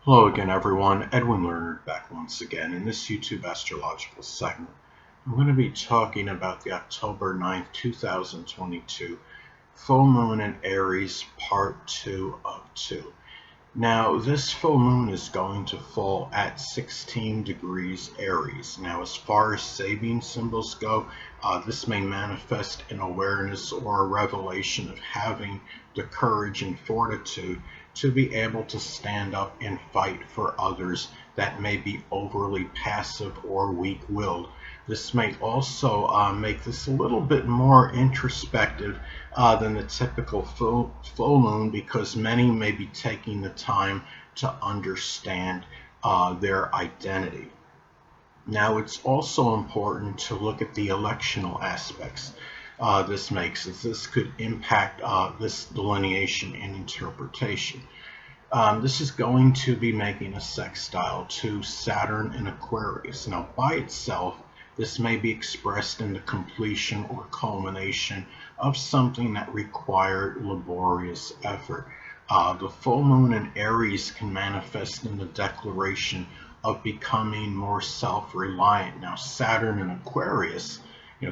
Hello again, everyone. Edwin Lerner back once again in this YouTube astrological segment. I'm going to be talking about the October 9th, 2022 full moon in Aries, part 2 of 2. Now, this full moon is going to fall at 16 degrees Aries. Now, as far as Sabian symbols go, this may manifest an awareness or a revelation of having the courage and fortitude to be able to stand up and fight for others that may be overly passive or weak-willed. This may also make this a little bit more introspective than the typical full moon, because many may be taking the time to understand their identity. Now, it's also important to look at the electional aspects this makes, as this could impact this delineation and interpretation. This is going to be making a sextile to Saturn in Aquarius. Now, by itself, this may be expressed in the completion or culmination of something that required laborious effort. The full moon in Aries can manifest in the declaration of becoming more self-reliant. Now, Saturn in Aquarius,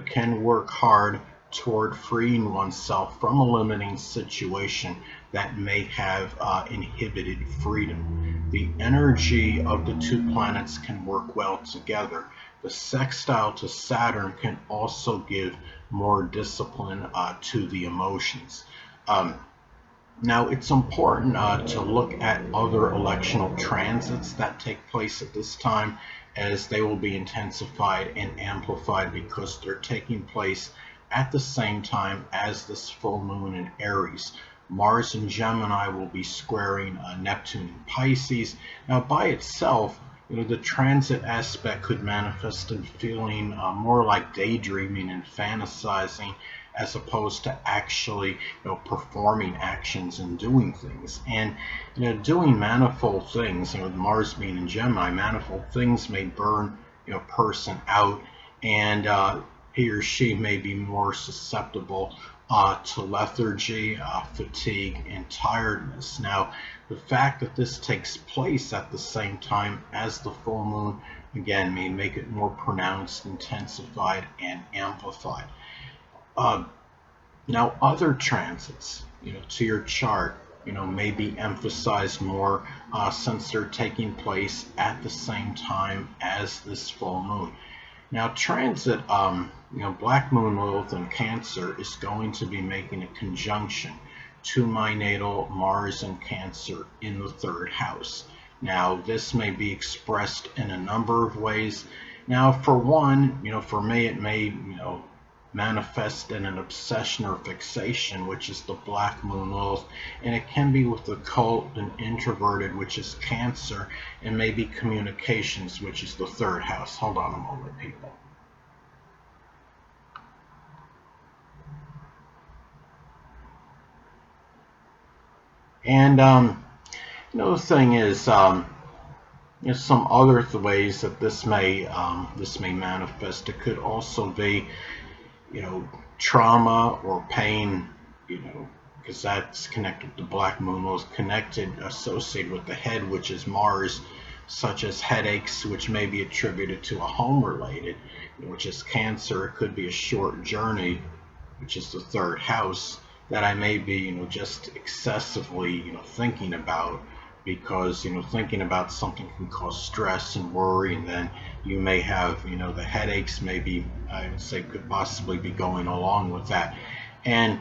can work hard toward freeing oneself from a limiting situation that may have inhibited freedom. The energy of the two planets can work well together. The sextile to Saturn can also give more discipline to the emotions. Now, it's important to look at other electional transits that take place at this time, as they will be intensified and amplified because they're taking place at the same time as this full moon in Aries. Mars in Gemini will be squaring Neptune in Pisces. Now, by itself, the transit aspect could manifest in feeling more like daydreaming and fantasizing, as opposed to actually performing actions and doing things. And doing manifold things, with Mars being in Gemini, manifold things may burn a person out, and he or she may be more susceptible to lethargy, fatigue, and tiredness. Now, the fact that this takes place at the same time as the full moon, again, may make it more pronounced, intensified, and amplified. Now, other transits, to your chart, may be emphasized more since they're taking place at the same time as this full moon. Now, transit, Black Moon Lilith in Cancer is going to be making a conjunction to my natal Mars in Cancer in the third house. Now, this may be expressed in a number of ways. Now, for one, for me, it may, manifest in an obsession or fixation, which is the Black Moon Lilith, and it can be with the occult and introverted, which is Cancer, and maybe communications, which is the third house. Hold on a moment, people. And the thing is, there's some other ways that this may manifest. It could also be trauma or pain, because that's connected to Black Moon, was associated with the head, which is Mars, such as headaches, which may be attributed to a home-related, which is Cancer. It could be a short journey, which is the third house, that I may be, just excessively, thinking about, because thinking about something can cause stress and worry, and then you may have the headaches, maybe I would say could possibly be going along with that. And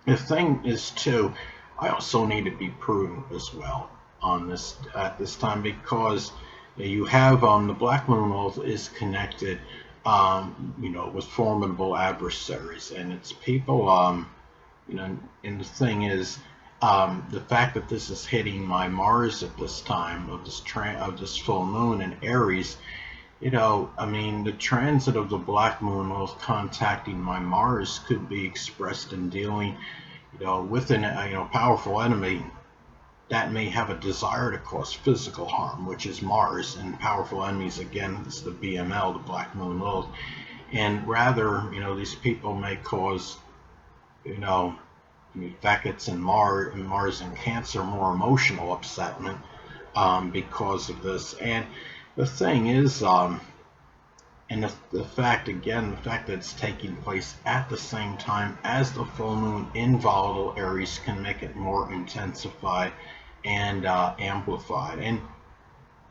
the thing is too, I also need to be prudent as well on this at this time, because you have the Black Moon Lilith is connected with formidable adversaries, and it's people and the thing is, the fact that this is hitting my Mars at this time of this full moon in Aries, the transit of the Black Moon Lilith contacting my Mars could be expressed in dealing, with a powerful enemy that may have a desire to cause physical harm, which is Mars, and powerful enemies, again, is the BML, the Black Moon Lilith, and rather, these people may cause, that gets in Mars and Cancer more emotional upsetment, because of this. And the thing is, and the fact that it's taking place at the same time as the full moon in volatile Aries can make it more intensified and amplified. And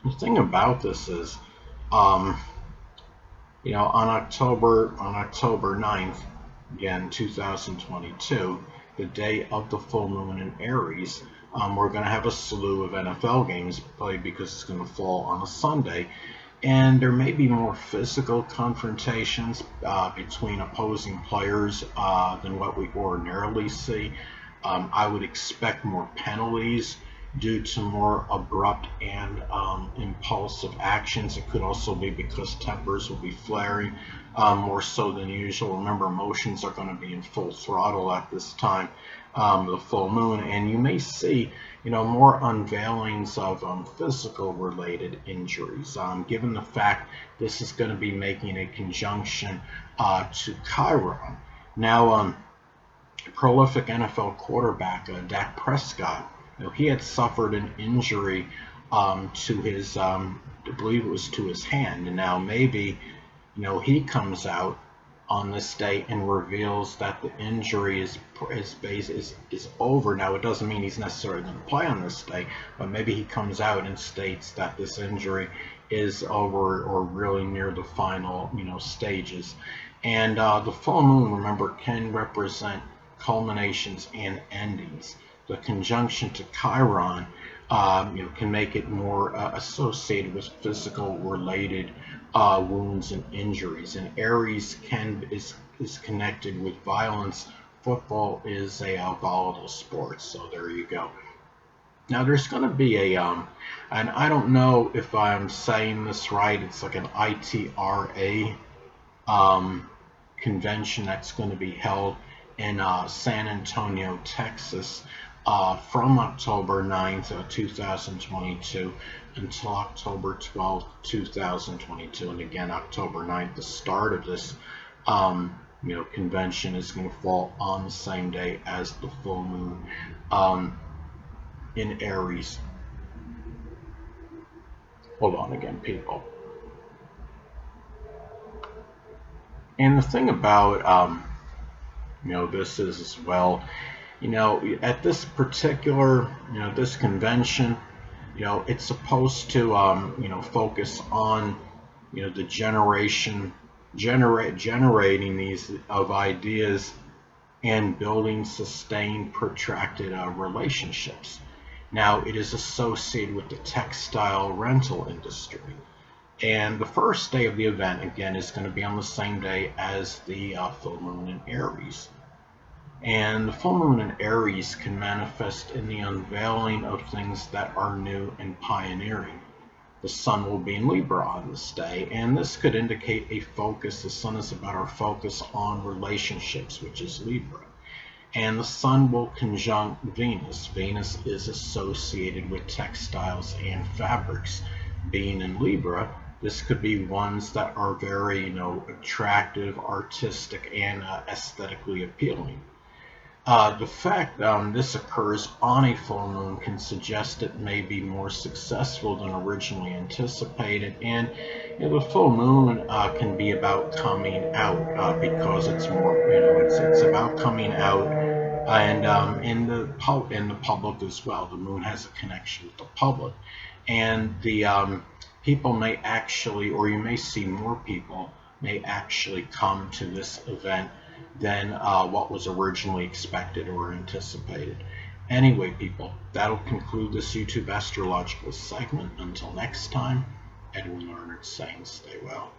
the thing about this is, um, on October 9th, again 2022, the day of the full moon in Aries, we're going to have a slew of NFL games played because it's going to fall on a Sunday. And there may be more physical confrontations between opposing players than what we ordinarily see. I would expect more penalties due to more abrupt and impulsive actions. It could also be because tempers will be flaring more so than usual. Remember, emotions are going to be in full throttle at this time, the full moon, and you may see more unveilings of physical related injuries, given the fact this is going to be making a conjunction to Chiron. Now, prolific NFL quarterback Dak Prescott, he had suffered an injury to his, I believe it was to his hand, and now maybe, he comes out on this day and reveals that the injury is over. Now, it doesn't mean he's necessarily going to play on this day, but maybe he comes out and states that this injury is over or really near the final, stages. And the full moon, remember, can represent culminations and endings. The conjunction to Chiron, can make it more associated with physical related wounds and injuries. And Aries is connected with violence. Football is a volatile sport, so there you go. Now there's going to be and I don't know if I'm saying this right. It's like an ITRA convention that's going to be held in San Antonio, Texas, from October 9th, 2022 until October 12th, 2022. And again, October 9th, the start of this convention is going to fall on the same day as the full moon in Aries. Hold on again, people. And the thing about this is as well, at this particular, this convention, it's supposed to, focus on, the generating these of ideas and building sustained, protracted relationships. Now, it is associated with the textile rental industry. And the first day of the event, again, is going to be on the same day as the full moon in Aries. And the full moon in Aries can manifest in the unveiling of things that are new and pioneering. The sun will be in Libra on this day, and this could indicate a focus. The sun is about our focus on relationships, which is Libra. And the sun will conjunct Venus. Venus is associated with textiles and fabrics. Being in Libra, this could be ones that are very, attractive, artistic, and aesthetically appealing. The fact this occurs on a full moon can suggest it may be more successful than originally anticipated, and the full moon can be about coming out because it's more, it's about coming out, and in the public as well. The moon has a connection with the public, and the people may actually, or you may see more people may actually come to this event than what was originally expected or anticipated. Anyway, people, that'll conclude this YouTube astrological segment. Until next time, Edwin Leonard saying stay well.